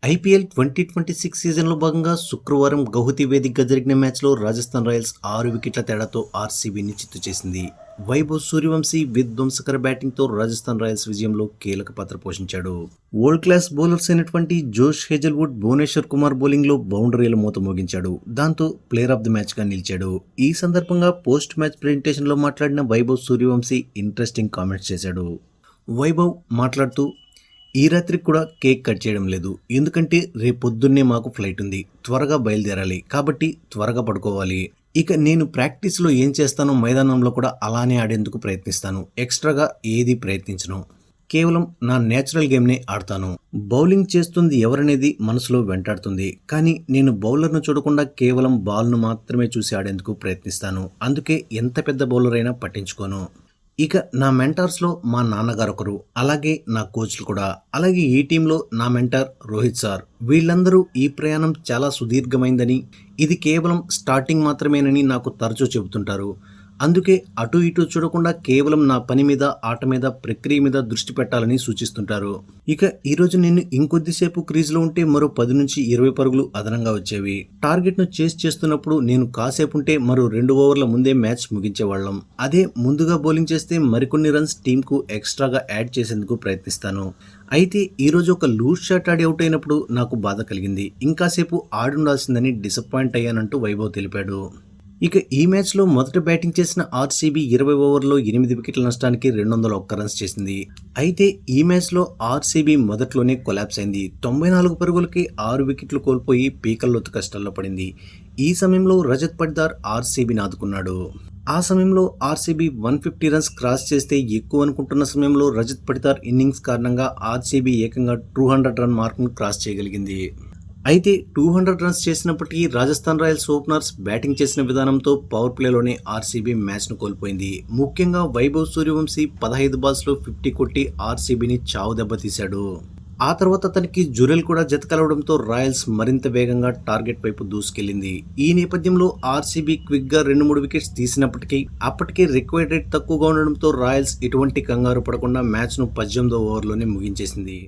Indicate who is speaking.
Speaker 1: IPL 2026 సీజన్లో భాగంగా శుక్రవారం గౌహతి వేదికగా జరిగిన మ్యాచ్లో రాజస్థాన్ రాయల్స్ 6 వికెట్ల తేడాతో ఆర్సీబీని చిత్తు చేసింది. వైభవ్ సూర్యవంశీ విధ్వంసకర బ్యాటింగ్తో రాజస్థాన్ రాయల్స్ విజయంలో కీలక పాత్ర పోషించాడు. వరల్డ్ క్లాస్ బౌలర్స్ అయినటువంటి జోష్ హేజల్వుడ్, భువనేశ్వర్ కుమార్ బౌలింగ్లో బౌండరీల మూత మోగించాడు. దాంతో ప్లేయర్ ఆఫ్ ది మ్యాచ్గా నిలిచాడు. ఈ సందర్భంగా పోస్ట్ మ్యాచ్ ప్రెజెంటేషన్లో మాట్లాడిన వైభవ్ సూర్యవంశీ ఇంట్రెస్టింగ్ కామెంట్స్ చేశాడు. వైభవ్ మాట్లాడుతూ, ఈ రాత్రికి కూడా కేక్ కట్ చేయడం లేదు, ఎందుకంటే రేపొద్దున్నే మాకు ఫ్లైట్ ఉంది, త్వరగా బయలుదేరాలి, కాబట్టి త్వరగా పడుకోవాలి. ఇక నేను ప్రాక్టీస్లో ఏం చేస్తానో మైదానంలో కూడా అలానే ఆడేందుకు ప్రయత్నిస్తాను. ఎక్స్ట్రాగా ఏది ప్రయత్నించను. కేవలం నా నేచురల్ గేమ్నే ఆడతాను. బౌలింగ్ చేస్తుంది ఎవరనేది మనసులో వెంటాడుతుంది, కానీ నేను బౌలర్ను చూడకుండా కేవలం బాల్ను మాత్రమే చూసి ఆడేందుకు ప్రయత్నిస్తాను. అందుకే ఎంత పెద్ద బౌలర్ అయినా పట్టించుకోను. ఇక నా మెంటార్స్లో మా నాన్నగారు ఒకరు, అలాగే నా కోచ్లు కూడా, అలాగే ఈ టీంలో నా మెంటార్ రోహిత్ సార్. వీళ్ళందరూ ఈ ప్రయాణం చాలా సుదీర్ఘమైందని, ఇది కేవలం స్టార్టింగ్ మాత్రమేనని నాకు తరచూ చెబుతుంటారు. అందుకే అటు ఇటు చూడకుండా కేవలం నా పని మీద, ఆట మీద, ప్రక్రియ మీద దృష్టి పెట్టాలని సూచిస్తుంటారు. ఇక ఈరోజు నేను ఇంకొద్దిసేపు క్రీజ్లో ఉంటే మరో 10 నుంచి 20 పరుగులు అదనంగా వచ్చేవి. టార్గెట్ను చేస్ చేస్తున్నప్పుడు నేను కాసేపు ఉంటే మరో 2 ఓవర్ల ముందే మ్యాచ్ ముగించేవాళ్ళం. అదే ముందుగా బౌలింగ్ చేస్తే మరికొన్ని రన్స్ టీంకు ఎక్స్ట్రాగా యాడ్ చేసేందుకు ప్రయత్నిస్తాను. అయితే ఈరోజు ఒక లూజ్ షాట్ ఆడి అవుట్ అయినప్పుడు నాకు బాధ కలిగింది. ఇంకాసేపు ఆడుండాల్సిందని డిసప్పాయింట్ అయ్యానంటూ వైభవ్ తెలిపాడు. ఇక ఈ మ్యాచ్లో మొదట బ్యాటింగ్ చేసిన ఆర్సీబీ 20 ఓవర్లో 8 వికెట్ల నష్టానికి 201 రన్స్ చేసింది. అయితే ఈ మ్యాచ్లో ఆర్సీబీ మొదట్లోనే కొలాప్స్ అయింది. 94 పరుగులకి 6 వికెట్లు కోల్పోయి పీకల్లోతు కష్టాల్లో పడింది. ఈ సమయంలో రజత్ పటిదార్ ఆర్సీబీని ఆదుకున్నాడు. ఆ సమయంలో ఆర్సీబీ 150 రన్స్ క్రాస్ చేస్తే ఎక్కువ అనుకుంటున్న సమయంలో రజత్ పటిదార్ ఇన్నింగ్స్ కారణంగా ఆర్సీబీ ఏకంగా 200 రన్ మార్క్ను క్రాస్ చేయగలిగింది. అయితే 200 రన్స్ చేసినప్పటికీ రాజస్థాన్ రాయల్స్ ఓపెనర్స్ బ్యాటింగ్ చేసిన విధానంతో పవర్ ప్లేలోనే ఆర్సీబీ మ్యాచ్ను కోల్పోయింది. ముఖ్యంగా వైభవ్ సూర్యవంశీ 15 బాల్స్లో 50 కొట్టి ఆర్సీబీని చావు దెబ్బతీశాడు. ఆ తర్వాత తనకి జురెల్ కూడా జతకలవడంతో రాయల్స్ మరింత వేగంగా టార్గెట్ వైపు దూసుకెళ్లింది. ఈ నేపథ్యంలో ఆర్సీబీ క్విక్గా 2-3 వికెట్స్ తీసినప్పటికీ అప్పటికే రిక్వైర్డ్ రేట్ తక్కువగా ఉండడంతో రాయల్స్ ఎటువంటి కంగారు పడకుండా మ్యాచ్ను 18వ ఓవర్లోనే ముగించేసింది.